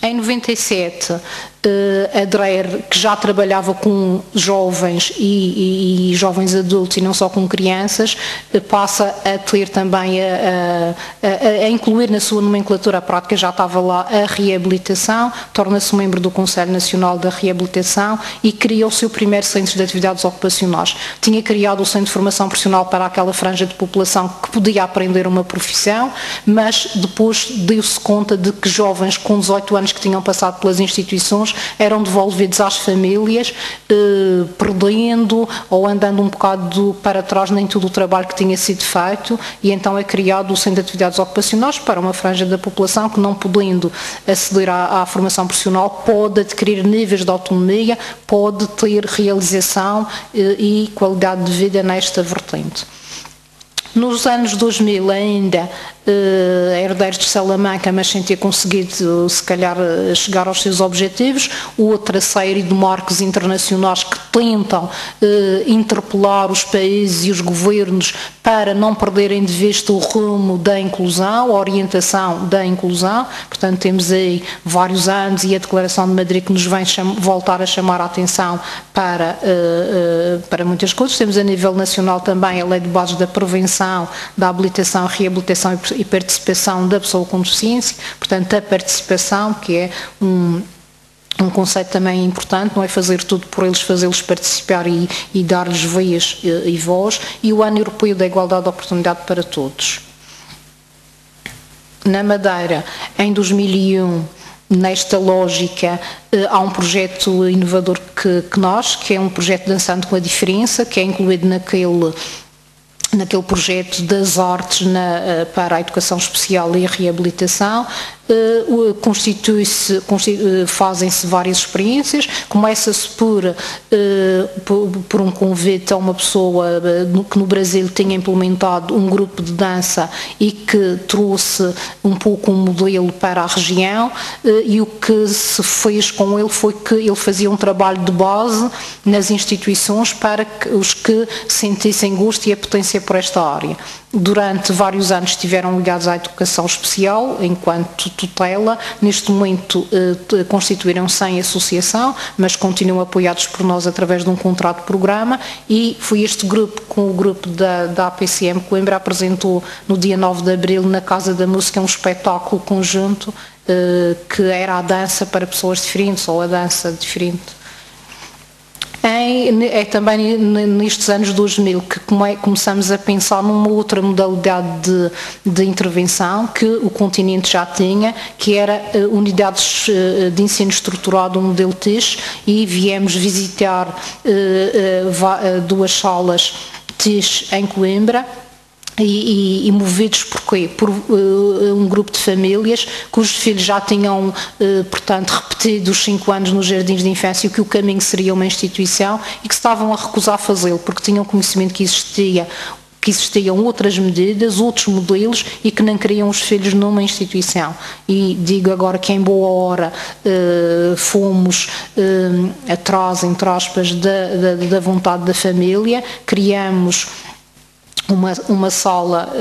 Em 97, a DRER, que já trabalhava com jovens e jovens adultos e não só com crianças, passa a ter também, a incluir na sua nomenclatura prática, já estava lá a reabilitação, torna-se membro do Conselho Nacional da Reabilitação e cria o seu primeiro centro de atividades ocupacionais. Tinha criado o Centro de Formação Profissional para aquela franja de população que podia aprender uma profissão, mas depois deu-se conta de que jovens com 18 anos que tinham passado pelas instituições eram devolvidos às famílias, perdendo ou andando um bocado para trás nem todo o trabalho que tinha sido feito, e então é criado o Centro de Atividades Ocupacionais para uma franja da população que, não podendo aceder à formação profissional, pode adquirir níveis de autonomia, pode ter realização e qualidade de vida nesta vertente. Nos anos 2000 ainda, herdeiros de Salamanca, mas sem ter conseguido, se calhar, chegar aos seus objetivos, outra série de marcos internacionais que tentam interpelar os países e os governos para não perderem de vista o rumo da inclusão, a orientação da inclusão. Portanto, temos aí vários anos e a Declaração de Madrid que nos vem voltar a chamar a atenção para muitas coisas. Temos a nível nacional também a Lei de Bases da Prevenção, da Habilitação, Reabilitação e Participação da pessoa com deficiência. Portanto, a participação, que é um conceito também importante, não é fazer tudo por eles, fazê-los participar e dar-lhes veias e voz, e o Ano Europeu da Igualdade de Oportunidade para Todos. Na Madeira, em 2001, nesta lógica, há um projeto inovador que é um projeto Dançando com a Diferença, que é incluído naquele projeto das artes para a educação especial e a reabilitação. Fazem-se várias experiências, começa-se por um convite a uma pessoa que no Brasil tinha implementado um grupo de dança e que trouxe um pouco um modelo para a região, e o que se fez com ele foi que ele fazia um trabalho de base nas instituições para que os que sentissem gosto e apetência por esta área. Durante vários anos estiveram ligados à educação especial, enquanto tutela. Neste momento constituíram-se em associação, mas continuam apoiados por nós através de um contrato de programa, e foi este grupo, com o grupo da APCM Coimbra, apresentou no dia 9 de abril na Casa da Música um espetáculo conjunto que era a dança para pessoas diferentes, ou a dança diferente. É também nestes anos 2000 que começamos a pensar numa outra modalidade de intervenção que o continente já tinha, que era unidades de ensino estruturado, um modelo TIS, e viemos visitar duas salas TIS em Coimbra. E movidos por quê? Por um grupo de famílias cujos filhos já tinham, portanto, repetido os 5 anos nos jardins de infância, que o caminho seria uma instituição, e que se estavam a recusar a fazê-lo, porque tinham conhecimento que existiam outras medidas, outros modelos, e que não queriam os filhos numa instituição. E digo agora que em boa hora fomos atrás, entre aspas, da vontade da família, criamos uma sala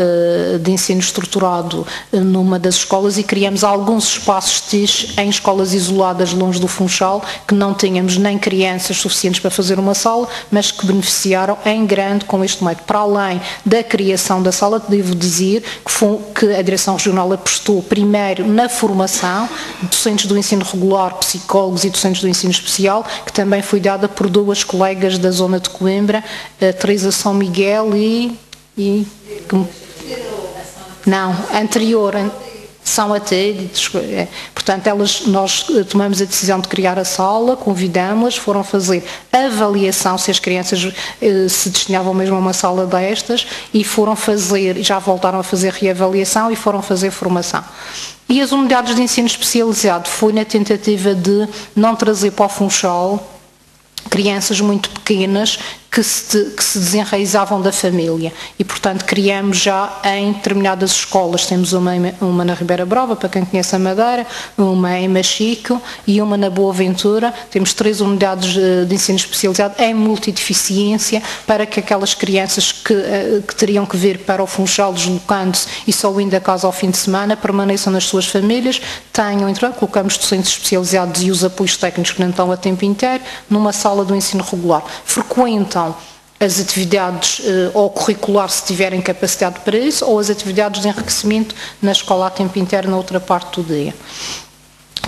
de ensino estruturado numa das escolas, e criamos alguns espaços TIS em escolas isoladas longe do Funchal, que não tínhamos nem crianças suficientes para fazer uma sala, mas que beneficiaram em grande com este método. Para além da criação da sala, devo dizer que a Direção Regional apostou primeiro na formação de docentes do ensino regular, psicólogos e docentes do ensino especial, que também foi dada por duas colegas da zona de Coimbra, a Teresa São Miguel não, anterior, São Até, portanto, nós tomamos a decisão de criar a sala, convidámos-las, foram fazer avaliação se as crianças se destinavam mesmo a uma sala destas, e já voltaram a fazer reavaliação e foram fazer formação. E as unidades de ensino especializado foi na tentativa de não trazer para o Funchal crianças muito pequenas que se desenraizavam da família e, portanto, criamos já em determinadas escolas, temos uma na Ribeira Brava, para quem conhece a Madeira, uma em Machico e uma na Boa Ventura. Temos 3 unidades de ensino especializado em multideficiência para que aquelas crianças que teriam que vir para o Funchal deslocando-se e só indo a casa ao fim de semana permaneçam nas suas famílias, colocamos docentes especializados e os apoios técnicos que não estão a tempo inteiro numa sala do ensino regular. Frequentam as atividades ou curricular se tiverem capacidade para isso, ou as atividades de enriquecimento na escola a tempo inteiro na outra parte do dia.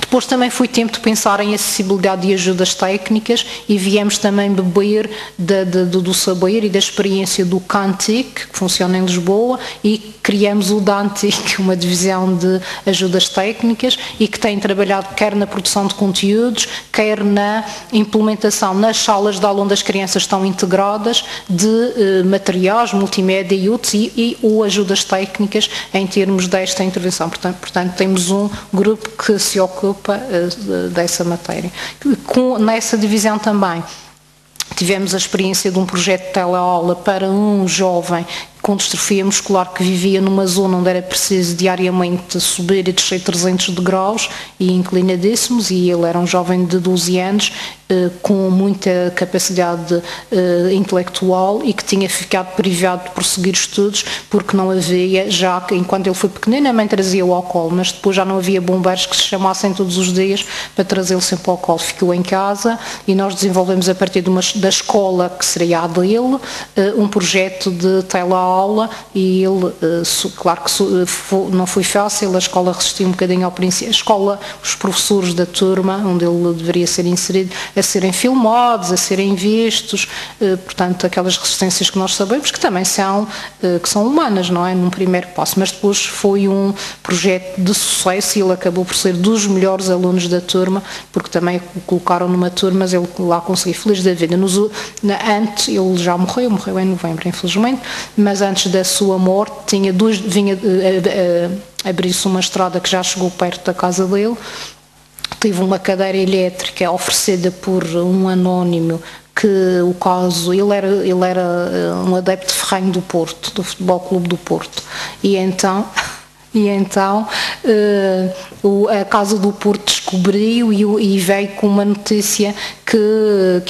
Depois também foi tempo de pensar em acessibilidade e ajudas técnicas e viemos também beber do saber e da experiência do Cantic, que funciona em Lisboa, e criamos o Dantic, uma divisão de ajudas técnicas e que tem trabalhado quer na produção de conteúdos, quer na implementação nas salas de aula onde as crianças estão integradas de materiais, multimédia e outros e ajudas técnicas em termos desta intervenção. Portanto, temos um grupo que se ocupa dessa matéria. Nessa divisão também tivemos a experiência de um projeto de teleaula para um jovem com distrofia muscular que vivia numa zona onde era preciso diariamente subir e descer 300 degraus e inclinadíssimos, e ele era um jovem de 12 anos com muita capacidade intelectual e que tinha ficado privado de prosseguir estudos porque não havia, já que enquanto ele foi pequenino a mãe trazia-o ao colo, mas depois já não havia bombeiros que se chamassem todos os dias para trazê-lo sempre ao colo. Ficou em casa e nós desenvolvemos a partir da escola, que seria a dele, um projeto de teleaula e ele, claro que não foi fácil, a escola resistiu um bocadinho ao princípio, a escola, os professores da turma, onde ele deveria ser inserido, a serem filmados, a serem vistos, portanto, aquelas resistências que nós sabemos que também são humanas, não é? Num primeiro passo, mas depois foi um projeto de sucesso e ele acabou por ser dos melhores alunos da turma, porque também o colocaram numa turma, mas ele lá conseguiu, feliz da vida. Antes, ele já morreu em novembro, infelizmente, mas antes da sua morte vinha abrir-se uma estrada que já chegou perto da casa dele. Tive uma cadeira elétrica oferecida por um anónimo que o caso, ele era um adepto de Ferranho do Porto, do Futebol Clube do Porto, e então a Casa do Porto descobriu e veio com uma notícia que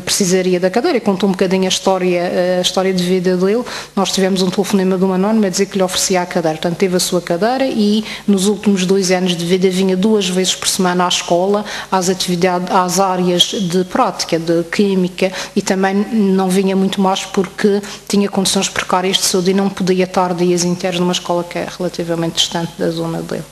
precisaria da cadeira, e contou um bocadinho a história de vida dele. Nós tivemos um telefonema de um anónimo a dizer que lhe oferecia a cadeira, portanto teve a sua cadeira e nos últimos 2 anos de vida vinha 2 vezes por semana à escola, às áreas de prática, de química, e também não vinha muito mais porque tinha condições precárias de saúde e não podia estar dias inteiros numa escola que é relativamente distante da zona dele.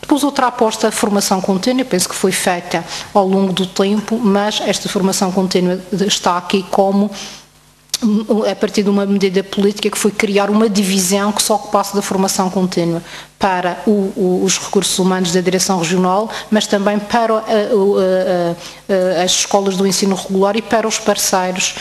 Depois outra aposta, a formação contínua, penso que foi feita ao longo do tempo, mas esta formação contínua está aqui como a partir de uma medida política que foi criar uma divisão que se ocupasse da formação contínua para os recursos humanos da direção regional, mas também para as escolas do ensino regular e para os parceiros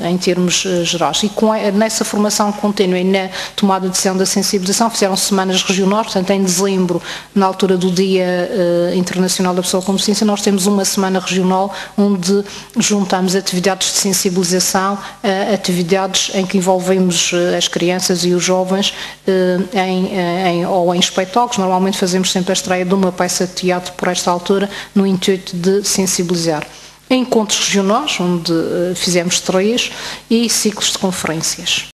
em termos gerais. E nessa formação contínua e na tomada de decisão da sensibilização fizeram semanas regionais, portanto em dezembro, na altura do Dia Internacional da Pessoa com Deficiência, nós temos uma semana regional onde juntamos atividades de sensibilização a atividades em que envolvemos as crianças e os jovens ou em espetáculos. Normalmente fazemos sempre a estreia de uma peça de teatro por esta altura, no intuito de sensibilizar. Encontros regionais, onde fizemos 3, e ciclos de conferências.